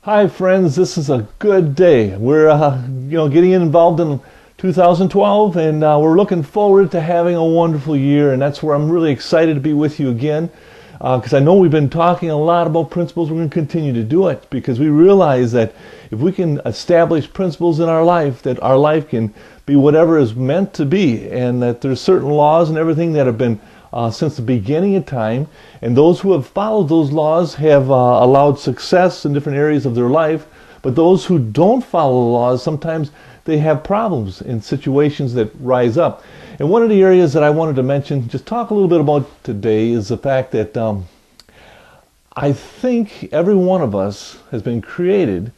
Hi friends, this is a good day. We're getting involved in 2012 and we're looking forward to having a wonderful year, and that's where I'm really excited to be with you again because I know we've been talking a lot about principles. We're going to continue to do it because we realize that if we can establish principles in our life, that our life can be whatever is meant to be, and that there's certain laws and everything that have been since the beginning of time, and those who have followed those laws have allowed success in different areas of their life. But those who don't follow the laws, sometimes they have problems in situations that rise up. And one of the areas that I wanted to mention, just talk a little bit about today, is the fact that I think every one of us has been created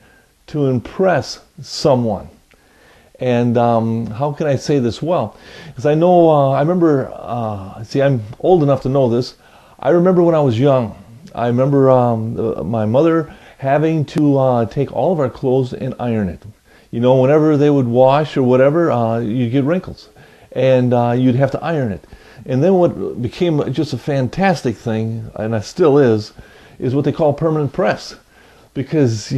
to impress someone. And how can I say this well? Because I know, I remember, I'm old enough to know this. I remember when I was young, I remember my mother having to take all of our clothes and iron it. You know, whenever they would wash or whatever, you'd get wrinkles. And you'd have to iron it. And then what became just a fantastic thing, and it still is what they call permanent press. Because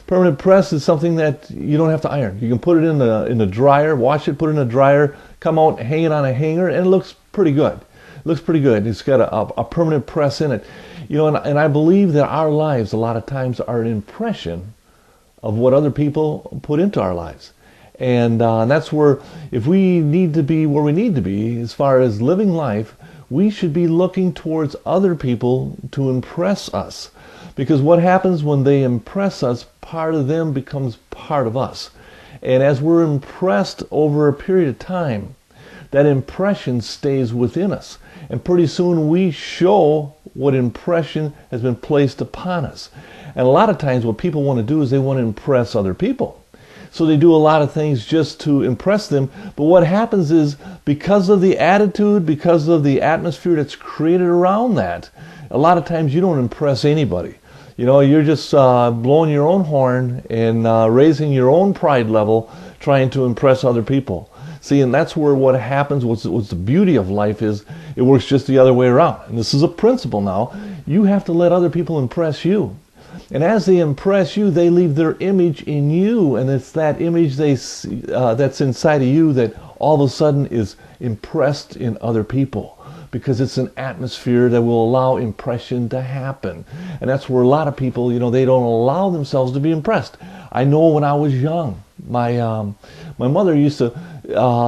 permanent press is something that you don't have to iron. You can put it in the dryer, wash it, put it in the dryer, come out, hang it on a hanger, and it looks pretty good. It looks pretty good. It's got a permanent press in it. And I believe that our lives a lot of times are an impression of what other people put into our lives. And that's where, if we need to be where we need to be as far as living life, we should be looking towards other people to impress us. Because what happens when they impress us, part of them becomes part of us. And as we're impressed over a period of time, that impression stays within us. And pretty soon we show what impression has been placed upon us. And a lot of times what people want to do is they want to impress other people. So they do a lot of things just to impress them. But what happens is, because of the attitude, because of the atmosphere that's created around that, a lot of times you don't impress anybody. You're just blowing your own horn and raising your own pride level, trying to impress other people. See, and that's where what happens, what's the beauty of life is, it works just the other way around. And this is a principle now. You have to let other people impress you. And as they impress you, they leave their image in you. And it's that image that's inside of you that all of a sudden is impressed in other people. Because it's an atmosphere that will allow impression to happen. And that's where a lot of people, they don't allow themselves to be impressed. I know when I was young, my mother used to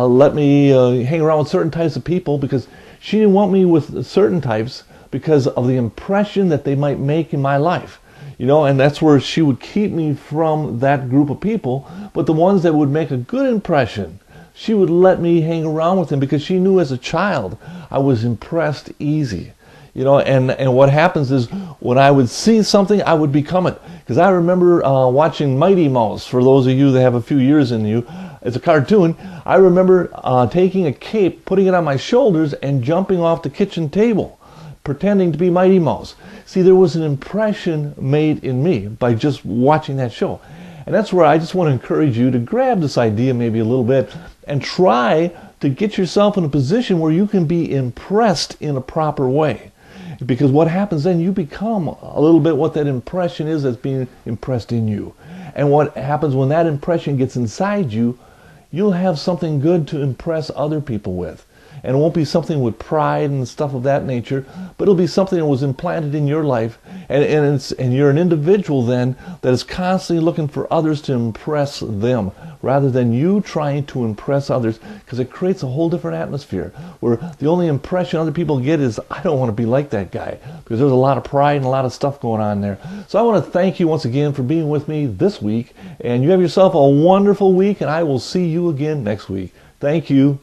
let me hang around with certain types of people because she didn't want me with certain types because of the impression that they might make in my life. And that's where she would keep me from that group of people. But the ones that would make a good impression, she would let me hang around with them because she knew as a child I was impressed easy. And what happens is, when I would see something, I would become it. Because I remember watching Mighty Mouse, for those of you that have a few years in you, it's a cartoon. I remember taking a cape, putting it on my shoulders, and jumping off the kitchen table, pretending to be Mighty Mouse. See, there was an impression made in me by just watching that show. And that's where I just want to encourage you to grab this idea maybe a little bit and try to get yourself in a position where you can be impressed in a proper way. Because what happens then, you become a little bit what that impression is that's being impressed in you. And what happens when that impression gets inside you, you'll have something good to impress other people with. And it won't be something with pride and stuff of that nature, but it'll be something that was implanted in your life. And you're an individual then that is constantly looking for others to impress them, rather than you trying to impress others, because it creates a whole different atmosphere where the only impression other people get is, I don't want to be like that guy, because there's a lot of pride and a lot of stuff going on there. So I want to thank you once again for being with me this week, and you have yourself a wonderful week, and I will see you again next week. Thank you.